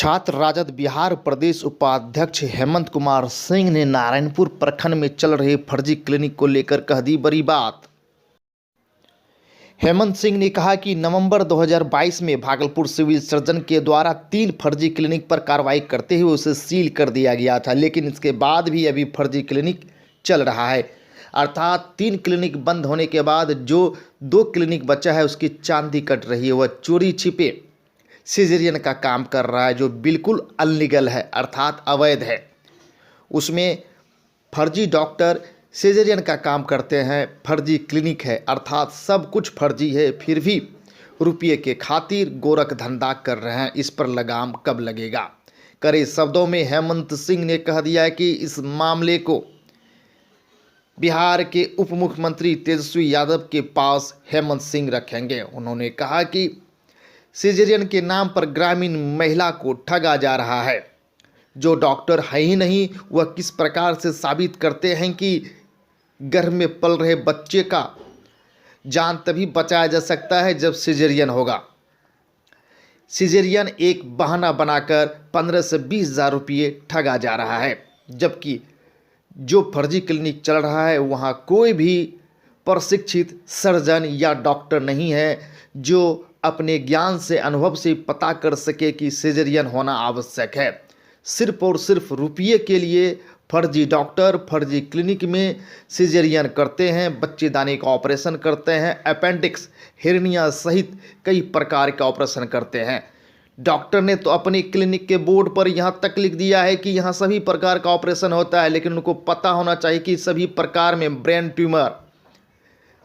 छात्र राजद बिहार प्रदेश उपाध्यक्ष हेमंत कुमार सिंह ने नारायणपुर प्रखंड में चल रहे फर्जी क्लिनिक को लेकर कह दी बड़ी बात। हेमंत सिंह ने कहा कि नवंबर 2022 में भागलपुर सिविल सर्जन के द्वारा 3 फर्जी क्लिनिक पर कार्रवाई करते हुए उसे सील कर दिया गया था, लेकिन इसके बाद भी अभी फर्जी क्लिनिक चल रहा है। अर्थात 3 क्लिनिक बंद होने के बाद जो 2 क्लिनिक बचा है उसकी चांदी कट रही है। वह चोरी छिपे सिजेरियन का काम कर रहा है जो बिल्कुल अनलीगल है, अर्थात अवैध है। उसमें फर्जी डॉक्टर सिजेरियन का काम करते हैं, फर्जी क्लिनिक है, अर्थात सब कुछ फर्जी है, फिर भी रुपये के खातिर गोरख धंधा कर रहे हैं। इस पर लगाम कब लगेगा? कड़े शब्दों में हेमंत सिंह ने कह दिया है कि इस मामले को बिहार के उप मुख्यमंत्री तेजस्वी यादव के पास हेमंत सिंह रखेंगे। उन्होंने कहा कि सिजेरियन के नाम पर ग्रामीण महिला को ठगा जा रहा है। जो डॉक्टर है ही नहीं, वह किस प्रकार से साबित करते हैं कि गर्भ में पल रहे बच्चे का जान तभी बचाया जा सकता है जब सिजेरियन होगा। सिजेरियन एक बहाना बनाकर 15 से 20 हज़ार रुपये ठगा जा रहा है, जबकि जो फर्जी क्लिनिक चल रहा है वहाँ कोई भी प्रशिक्षित सर्जन या डॉक्टर नहीं है जो अपने ज्ञान से, अनुभव से पता कर सके कि सिजेरियन होना आवश्यक है। सिर्फ और सिर्फ रुपये के लिए फर्जी डॉक्टर फर्जी क्लिनिक में सिजेरियन करते हैं, बच्चेदानी का ऑपरेशन करते हैं, अपेंडिक्स, हिर्निया सहित कई प्रकार का ऑपरेशन करते हैं। डॉक्टर ने तो अपने क्लिनिक के बोर्ड पर यहाँ तक लिख दिया है कि यहाँ सभी प्रकार का ऑपरेशन होता है, लेकिन उनको पता होना चाहिए कि सभी प्रकार में ब्रेन ट्यूमर,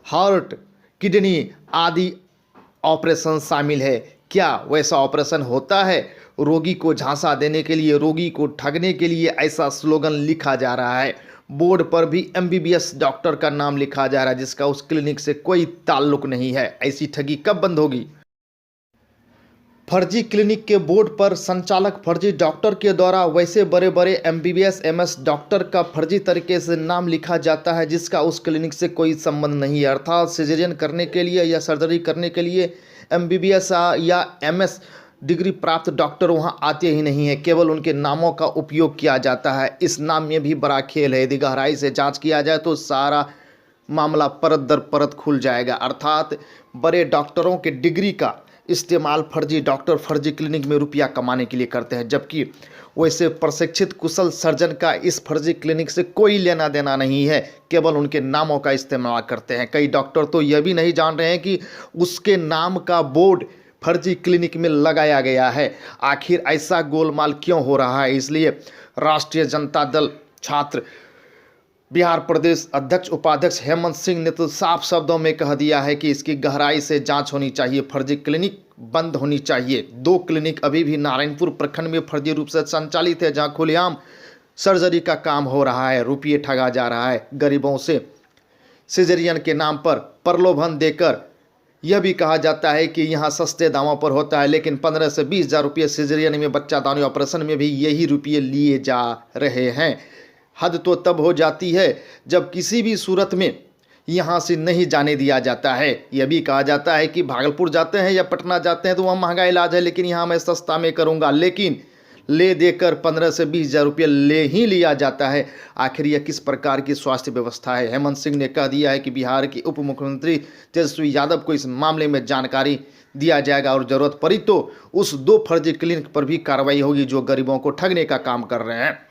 हार्ट, किडनी आदि ऑपरेशन शामिल है। क्या वैसा ऑपरेशन होता है? रोगी को झांसा देने के लिए, रोगी को ठगने के लिए ऐसा स्लोगन लिखा जा रहा है। बोर्ड पर भी MBBS डॉक्टर का नाम लिखा जा रहा है, जिसका उस क्लिनिक से कोई ताल्लुक नहीं है। ऐसी ठगी कब बंद होगी? फर्जी क्लिनिक के बोर्ड पर संचालक फर्जी डॉक्टर के द्वारा वैसे बड़े बड़े MBBS MS डॉक्टर का फर्जी तरीके से नाम लिखा जाता है, जिसका उस क्लिनिक से कोई संबंध नहीं है। अर्थात सिजेरियन करने के लिए या सर्जरी करने के लिए MBBS या MS डिग्री प्राप्त डॉक्टर वहां आते ही नहीं है, केवल उनके नामों का उपयोग किया जाता है। इस नाम में भी बड़ा खेल है। यदि गहराई से जांच किया जाए तो सारा मामला परत दर परत खुल जाएगा। अर्थात बड़े डॉक्टरों के डिग्री का इस्तेमाल फर्जी डॉक्टर फर्जी क्लिनिक में रुपया कमाने के लिए करते हैं, जबकि वैसे प्रशिक्षित कुशल सर्जन का इस फर्जी क्लिनिक से कोई लेना देना नहीं है, केवल उनके नामों का इस्तेमाल करते हैं। कई डॉक्टर तो यह भी नहीं जान रहे हैं कि उसके नाम का बोर्ड फर्जी क्लिनिक में लगाया गया है। आखिर ऐसा गोलमाल क्यों हो रहा है? इसलिए राष्ट्रीय जनता दल छात्र बिहार प्रदेश अध्यक्ष उपाध्यक्ष हेमंत सिंह ने तो साफ शब्दों में कह दिया है कि इसकी गहराई से जांच होनी चाहिए, फर्जी क्लिनिक बंद होनी चाहिए। 2 क्लिनिक अभी भी नारायणपुर प्रखंड में फर्जी रूप से संचालित है, जहां खुलेआम सर्जरी का काम हो रहा है, रुपये ठगा जा रहा है। गरीबों से सिजेरियन के नाम पर प्रलोभन देकर यह भी कहा जाता है कि यहाँ सस्ते दामों पर होता है, लेकिन 15 से 20 हज़ार रुपये सिजेरियन में, बच्चादानी ऑपरेशन में भी यही रुपये लिए जा रहे हैं। हद तो तब हो जाती है जब किसी भी सूरत में यहाँ से नहीं जाने दिया जाता है। यह भी कहा जाता है कि भागलपुर जाते हैं या पटना जाते हैं तो वहाँ महंगा इलाज है, लेकिन यहाँ मैं सस्ता में करूँगा, लेकिन ले देकर 15 से 20 हज़ार रुपये ले ही लिया जाता है। आखिर यह किस प्रकार की स्वास्थ्य व्यवस्था है? हेमंत सिंह ने कह दिया है कि बिहार के उप मुख्यमंत्री तेजस्वी यादव को इस मामले में जानकारी दिया जाएगा और ज़रूरत पड़ी तो उस 2 फर्जी क्लिनिक पर भी कार्रवाई होगी जो गरीबों को ठगने का काम कर रहे हैं।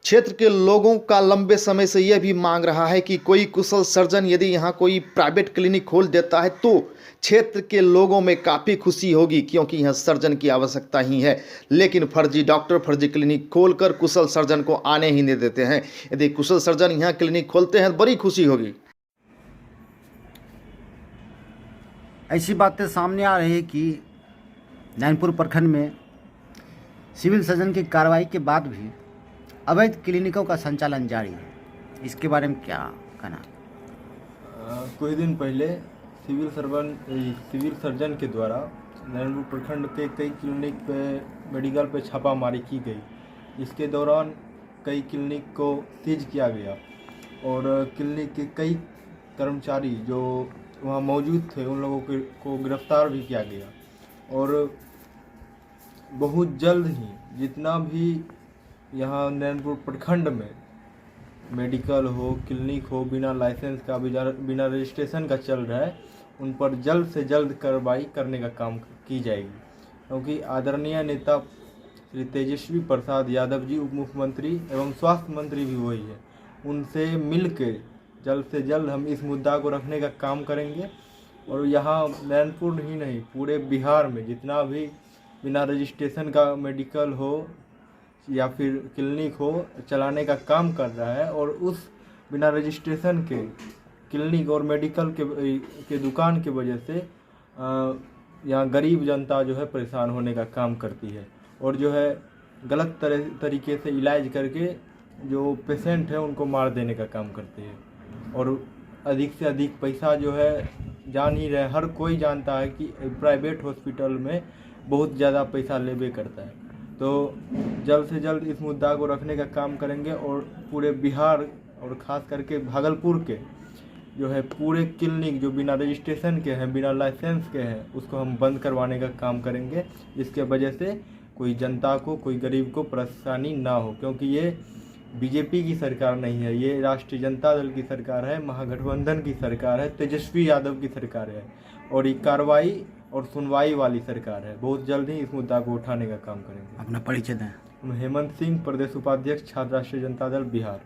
क्षेत्र के लोगों का लंबे समय से यह भी मांग रहा है कि कोई कुशल सर्जन यदि यहाँ कोई प्राइवेट क्लिनिक खोल देता है तो क्षेत्र के लोगों में काफ़ी खुशी होगी, क्योंकि यहाँ सर्जन की आवश्यकता ही है। लेकिन फर्जी डॉक्टर फर्जी क्लिनिक खोलकर कुशल सर्जन को आने ही नहीं देते हैं। यदि कुशल सर्जन यहाँ क्लिनिक खोलते हैं तो बड़ी खुशी होगी। ऐसी बातें सामने आ रही है कि नारायणपुर प्रखंड में सिविल सर्जन की कार्रवाई के बाद भी अवैध क्लिनिकों का संचालन जारी है। इसके बारे में क्या कहना? कुछ दिन पहले सिविल सर्जन के द्वारा नारायणपुर प्रखंड के कई क्लिनिक पे मेडिकल पे छापामारी की गई। इसके दौरान कई क्लिनिक को सीज किया गया और क्लिनिक के कई कर्मचारी जो वहाँ मौजूद थे उन लोगों को गिरफ्तार भी किया गया। और बहुत जल्द ही जितना भी यहाँ नैनपुर प्रखंड में मेडिकल हो, क्लिनिक हो, बिना लाइसेंस का, बिना रजिस्ट्रेशन का चल रहा है, उन पर जल्द से जल्द कार्रवाई करने का काम की जाएगी। क्योंकि आदरणीय नेता श्री तेजस्वी प्रसाद यादव जी उप मुख्यमंत्री एवं स्वास्थ्य मंत्री भी वही है, उनसे मिलकर जल्द से जल्द हम इस मुद्दा को रखने का काम करेंगे। और यहाँ नैनपुर ही नहीं, पूरे बिहार में जितना भी बिना रजिस्ट्रेशन का मेडिकल हो या फिर क्लिनिक हो चलाने का काम कर रहा है, और उस बिना रजिस्ट्रेशन के क्लिनिक और मेडिकल के दुकान की वजह से यहाँ गरीब जनता जो है परेशान होने का काम करती है, और जो है गलत तरीके से इलाज करके जो पेशेंट है उनको मार देने का काम करती है। और अधिक से अधिक पैसा जो है, जान ही रहे, हर कोई जानता है कि प्राइवेट हॉस्पिटल में बहुत ज़्यादा पैसा लेबे करता है। तो जल्द से जल्द इस मुद्दा को रखने का काम करेंगे, और पूरे बिहार और ख़ास करके भागलपुर के जो है पूरे क्लिनिक जो बिना रजिस्ट्रेशन के हैं, बिना लाइसेंस के हैं, उसको हम बंद करवाने का काम करेंगे, जिसके वजह से कोई जनता को, कोई गरीब को परेशानी ना हो। क्योंकि ये बीजेपी की सरकार नहीं है, ये राष्ट्रीय जनता दल की सरकार है, महागठबंधन की सरकार है, तेजस्वी यादव की सरकार है, और ये कार्रवाई और सुनवाई वाली सरकार है। बहुत जल्द ही इस मुद्दा को उठाने का काम करेंगे। अपना परिचय दें। हेमंत सिंह, प्रदेश उपाध्यक्ष, छात्र राष्ट्रीय जनता दल बिहार।